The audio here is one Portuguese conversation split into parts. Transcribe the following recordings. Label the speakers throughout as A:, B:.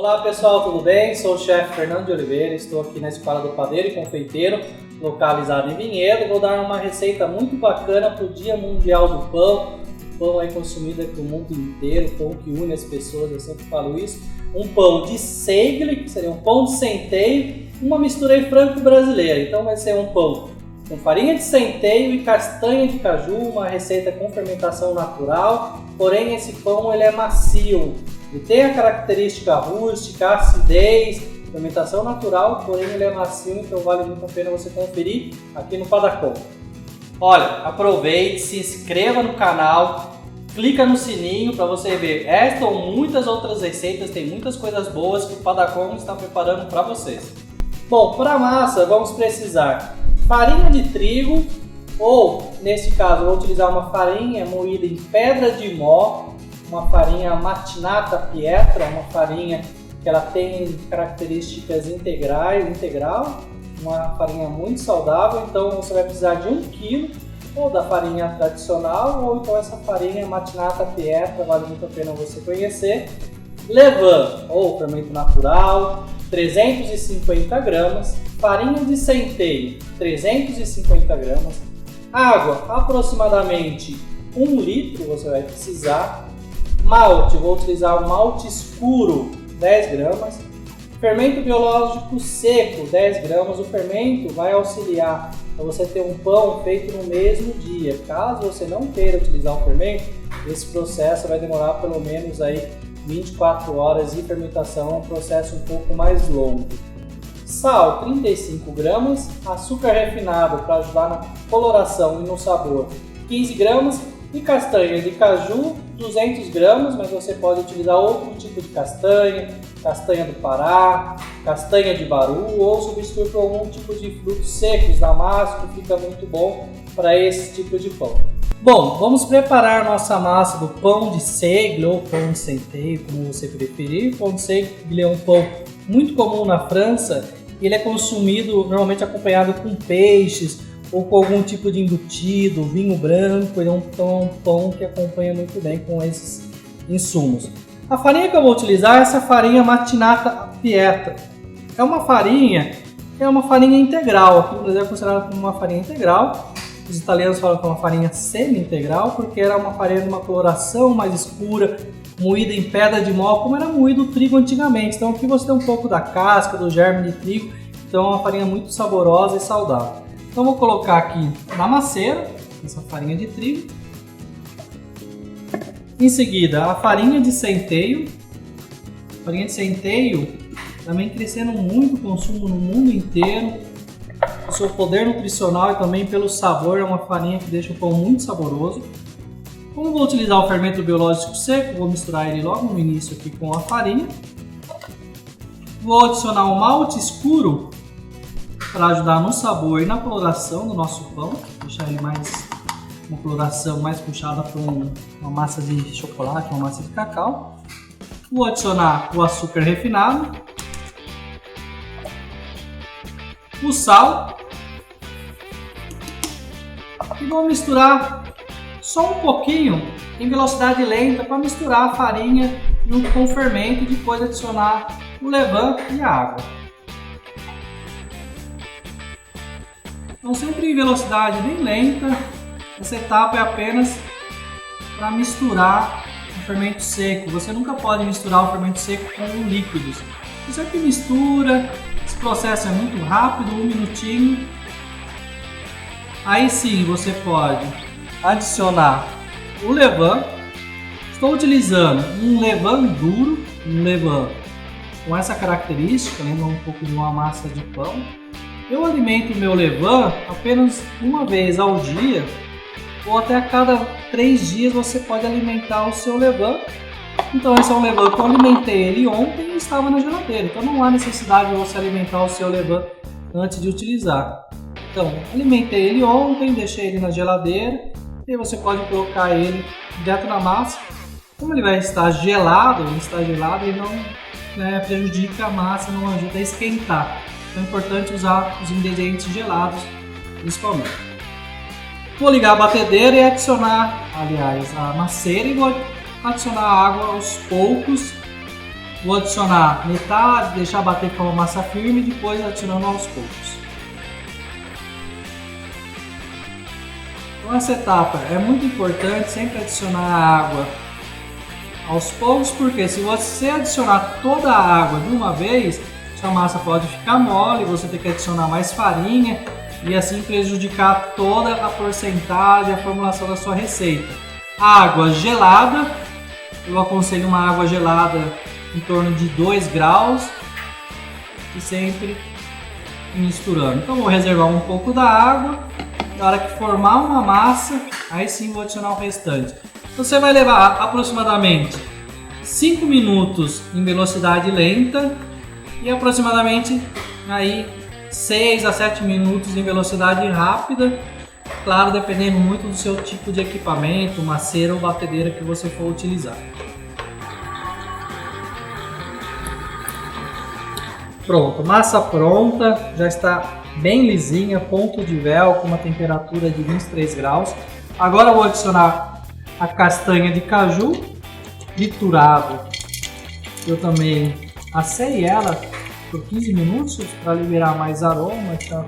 A: Olá pessoal, tudo bem? Sou o chefe Fernando de Oliveira, estou aqui na Escola do Padeiro e Confeiteiro, localizado em Vinhedo. Vou dar uma receita muito bacana para o Dia Mundial do Pão. O pão é consumido aqui no mundo inteiro, o pão que une as pessoas, eu sempre falo isso. Um pão de segle, que seria um pão de centeio, uma mistura aí franco-brasileira. Então vai ser um pão com farinha de centeio e castanha de caju, uma receita com fermentação natural, porém esse pão ele é macio. Ele tem a característica rústica, acidez, fermentação natural, porém ele é macio, então vale muito a pena você conferir aqui no Padacom. Olha, aproveite, se inscreva no canal, clica no sininho para você ver esta ou muitas outras receitas, tem muitas coisas boas que o Padacom está preparando para vocês. Bom, para a massa vamos precisar farinha de trigo, ou nesse caso eu vou utilizar uma farinha moída em pedra de mó, uma farinha Mattinata Pietra, uma farinha que ela tem características integral, uma farinha muito saudável. Então você vai precisar de 1 kg ou da farinha tradicional ou então essa farinha Mattinata Pietra, vale muito a pena você conhecer. Levain ou fermento natural, 350 gramas, farinha de centeio, 350 gramas, água aproximadamente 1 litro você vai precisar, malte, vou utilizar o malte escuro, 10 gramas, fermento biológico seco, 10 gramas. O fermento vai auxiliar para você ter um pão feito no mesmo dia. Caso você não queira utilizar o fermento, esse processo vai demorar pelo menos aí 24 horas e fermentação é um processo um pouco mais longo. Sal, 35 gramas, açúcar refinado para ajudar na coloração e no sabor, 15 gramas, e castanha de caju, 200 gramas, mas você pode utilizar outro tipo de castanha, castanha do Pará, castanha de baru, ou substituir por algum tipo de frutos secos, damasco, fica muito bom para esse tipo de pão. Bom, vamos preparar nossa massa do pão de segle ou pão de centeio, como você preferir. O pão de segle é um pão muito comum na França, ele é consumido normalmente acompanhado com peixes ou com algum tipo de embutido, vinho branco. Ele é um pão que acompanha muito bem com esses insumos. A farinha que eu vou utilizar é essa farinha Mattinata Pietra. É uma farinha integral, aqui no Brasil é considerada como uma farinha integral. Os italianos falam que é uma farinha semi-integral porque era uma farinha de uma coloração mais escura, moída em pedra de mó, como era moído o trigo antigamente. Então aqui você tem um pouco da casca, do germe de trigo, então é uma farinha muito saborosa e saudável. Então vou colocar aqui na masseira, essa farinha de trigo. Em seguida a farinha de centeio. A farinha de centeio também crescendo muito o consumo no mundo inteiro. O seu poder nutricional e também pelo sabor, é uma farinha que deixa o pão muito saboroso. Como vou utilizar o fermento biológico seco, vou misturar ele logo no início aqui com a farinha. Vou adicionar o malte escuro para ajudar no sabor e na coloração do nosso pão, deixar ele uma coloração mais puxada para uma massa de chocolate, uma massa de cacau. Vou adicionar o açúcar refinado, o sal e vou misturar só um pouquinho em velocidade lenta para misturar a farinha junto com o fermento e depois adicionar o levain e a água. Então sempre em velocidade bem lenta, essa etapa é apenas para misturar o fermento seco. Você nunca pode misturar o fermento seco com líquidos. Você sempre mistura, esse processo é muito rápido, 1 minutinho. Aí sim você pode adicionar o levain. Estou utilizando um levain duro, um levain com essa característica, lembra um pouco de uma massa de pão. Eu alimento o meu levain apenas uma vez ao dia, ou até a cada 3 dias você pode alimentar o seu levain. Então esse é um levain que eu alimentei ele ontem e estava na geladeira, então não há necessidade de você alimentar o seu levain antes de utilizar. Então alimentei ele ontem, deixei ele na geladeira e você pode colocar ele direto na massa. Como ele vai estar gelado, ele não prejudica a massa, não ajuda a esquentar. Então é importante usar os ingredientes gelados, principalmente. Vou ligar a batedeira e adicionar, a masseira, e vou adicionar a água aos poucos Vou adicionar metade, deixar bater com uma massa firme e depois adicionando aos poucos. Então essa etapa é muito importante, sempre adicionar água aos poucos, porque se você adicionar toda a água de uma vez, sua massa pode ficar mole, você tem que adicionar mais farinha e assim prejudicar toda a porcentagem, a formulação da sua receita. Água gelada, eu aconselho uma água gelada em torno de 2 graus e sempre misturando. Então vou reservar um pouco da água, na hora que formar uma massa, aí sim vou adicionar o restante. Você vai levar aproximadamente 5 minutos em velocidade lenta e aproximadamente aí 6 a 7 minutos em velocidade rápida, claro, dependendo muito do seu tipo de equipamento, maceira ou batedeira que você for utilizar. Pronto, massa pronta, já está bem lisinha, ponto de véu com uma temperatura de 23 graus. Agora eu vou adicionar a castanha de caju triturada. Eu também assei ela por 15 minutos para liberar mais aroma, tá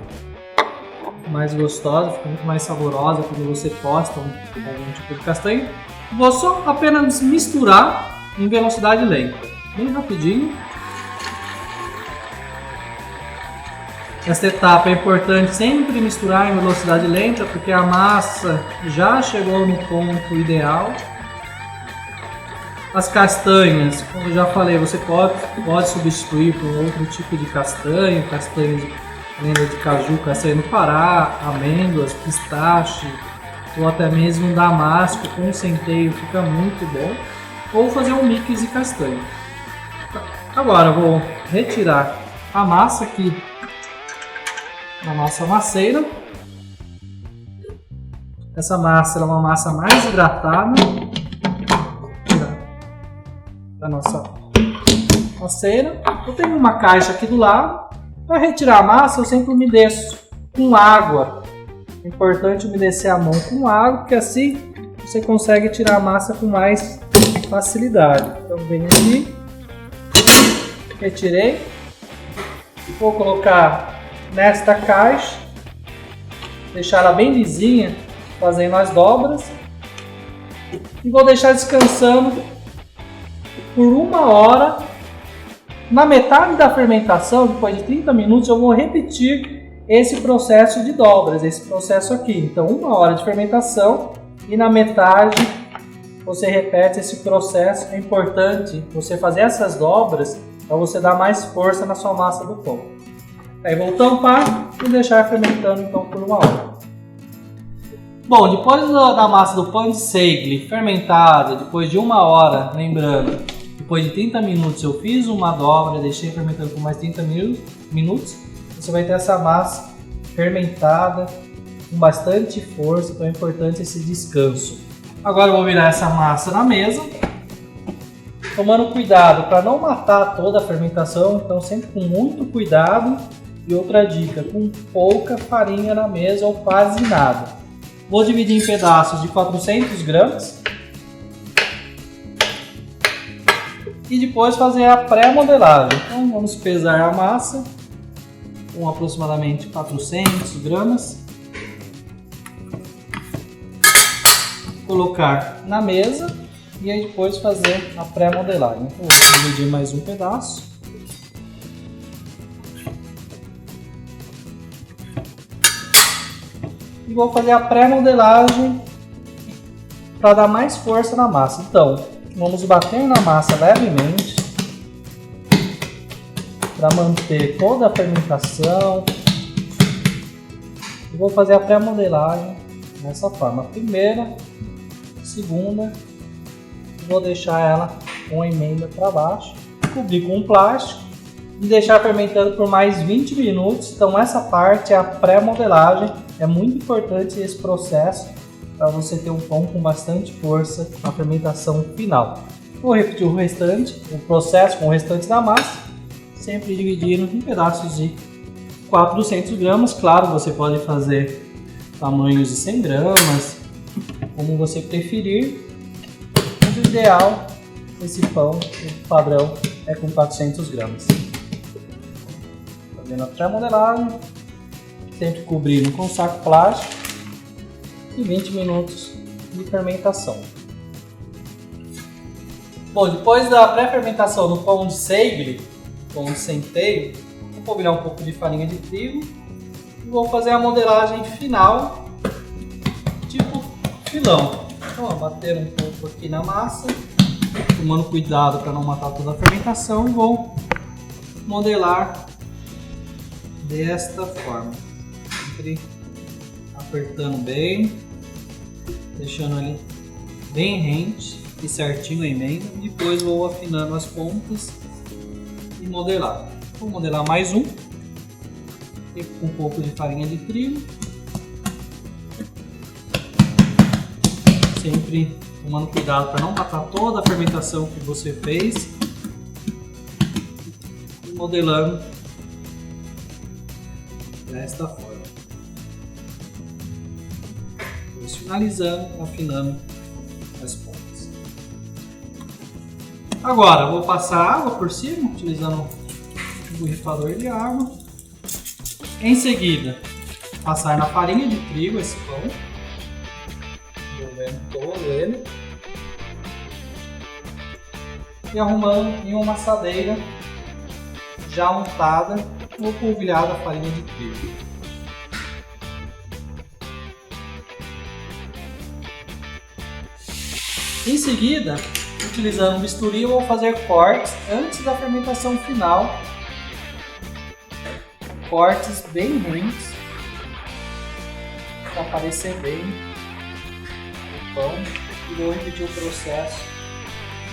A: mais gostosa, fica muito mais saborosa quando você posta algum tipo de castanha. Vou só apenas misturar em velocidade lenta, bem rapidinho. Esta etapa é importante sempre misturar em velocidade lenta, porque a massa já chegou no ponto ideal. As castanhas, como eu já falei, você pode substituir por outro tipo de castanha, castanha de caju, castanha do Pará, amêndoas, pistache, ou até mesmo damasco com centeio, fica muito bom. Ou fazer um mix de castanha. Agora eu vou retirar a massa aqui na nossa masseira. Essa massa é uma massa mais hidratada. Tirar da nossa masseira. Eu tenho uma caixa aqui do lado. Para retirar a massa eu sempre umedeço com água. É importante umedecer a mão com água, porque assim você consegue tirar a massa com mais facilidade. Então venho aqui, retirei, vou colocar nesta caixa, deixar ela bem lisinha, fazendo as dobras, e vou deixar descansando por 1 hora. Na metade da fermentação, depois de 30 minutos, eu vou repetir esse processo de dobras, esse processo aqui. Então 1 hora de fermentação e na metade você repete esse processo. É importante você fazer essas dobras para você dar mais força na sua massa do pão. Aí vou tampar e deixar fermentando então por 1 hora. Bom, depois da massa do pão de segle fermentada, depois de 1 hora, lembrando, depois de 30 minutos eu fiz uma dobra, deixei fermentando por mais 30 minutos, você vai ter essa massa fermentada com bastante força, então é importante esse descanso. Agora eu vou virar essa massa na mesa, tomando cuidado para não matar toda a fermentação, então sempre com muito cuidado. E outra dica, com pouca farinha na mesa ou quase nada. Vou dividir em pedaços de 400 gramas. E depois fazer a pré-modelagem. Então vamos pesar a massa com aproximadamente 400 gramas. Colocar na mesa e aí depois fazer a pré-modelagem. Então vou dividir mais um pedaço. E vou fazer a pré-modelagem para dar mais força na massa. Então, vamos bater na massa levemente para manter toda a fermentação. E vou fazer a pré-modelagem dessa forma. Primeira, segunda, vou deixar ela com a emenda para baixo, cobrir com um plástico e deixar fermentando por mais 20 minutos. Então essa parte é a pré-modelagem. É muito importante esse processo para você ter um pão com bastante força na fermentação final. Vou repetir o restante, o processo com o restante da massa, sempre dividindo em pedaços de 400 gramas. Claro, você pode fazer tamanhos de 100 gramas, como você preferir. Mas o ideal, esse pão, o padrão, é com 400 gramas. Fazendo a pré-modelagem, sempre cobrindo com saco plástico e 20 minutos de fermentação. Bom, depois da pré-fermentação no pão de segle, pão de centeio, vou polvilhar um pouco de farinha de trigo e vou fazer a modelagem final, tipo filão. Então, bater um pouco aqui na massa, tomando cuidado para não matar toda a fermentação, e vou modelar desta forma, sempre apertando bem, deixando ali bem rente e certinho a emenda. Depois vou afinando as pontas e modelar. Vou modelar mais um, com um pouco de farinha de trigo, sempre tomando cuidado para não matar toda a fermentação que você fez, e modelando desta forma, depois finalizando, afinando as pontas. Agora vou passar água por cima, utilizando um borrifador de água. Em seguida, passar na farinha de trigo esse pão, envolvendo todo ele, e arrumando em uma assadeira já untada ou polvilhada a farinha de trigo. Em seguida, utilizando um bisturi, eu vou fazer cortes antes da fermentação final, cortes bem ruins, para aparecer bem o pão, e vou repetir o processo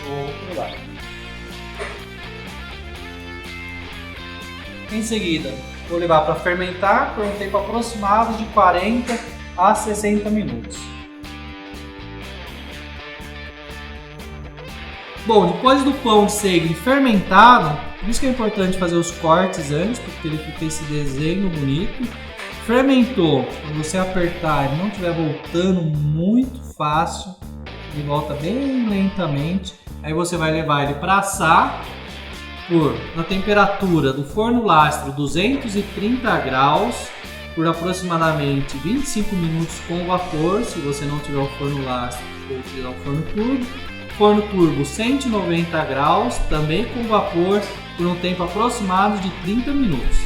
A: do outro lado. Em seguida, vou levar para fermentar por um tempo aproximado de 40 a 60 minutos. Bom, depois do pão de segle fermentado, por isso que é importante fazer os cortes antes, porque ele fica esse desenho bonito. Fermentou, quando você apertar e não estiver voltando muito fácil, ele volta bem lentamente. Aí você vai levar ele para assar na temperatura do forno Lastro 230 graus por aproximadamente 25 minutos com vapor, se você não tiver o forno Lastro, vou utilizar o forno turbo. Forno turbo 190 graus, também com vapor, por um tempo aproximado de 30 minutos.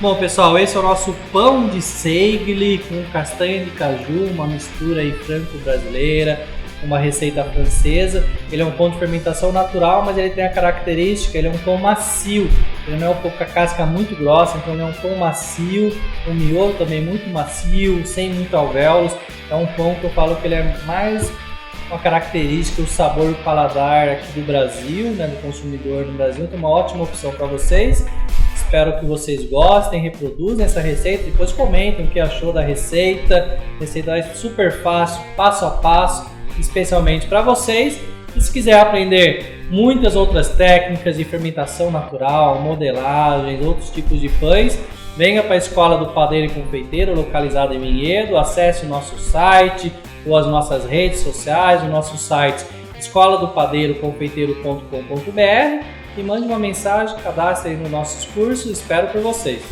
A: Bom pessoal, esse é o nosso pão de segle com castanha de caju, uma mistura aí franco-brasileira, uma receita francesa. Ele é um pão de fermentação natural, mas ele tem a característica, ele é um pão macio, ele não é um pão com a casca muito grossa, então ele é um pão macio, o miolo também muito macio, sem muito alvéolos. É um pão que eu falo que ele é mais uma característica, o sabor e o paladar aqui do Brasil, né, do consumidor no Brasil. Então uma ótima opção para vocês. Espero que vocês gostem, reproduzam essa receita, depois comentem o que achou da receita. Receita é super fácil, passo a passo, especialmente para vocês. E se quiser aprender muitas outras técnicas de fermentação natural, modelagens, outros tipos de pães, venha para a Escola do Padeiro e Confeiteiro, localizada em Vinhedo. Acesse o nosso site ou as nossas redes sociais, o nosso site escoladopadeiroconfeiteiro.com.br, e mande uma mensagem, cadastre aí nos nossos cursos. Espero por vocês.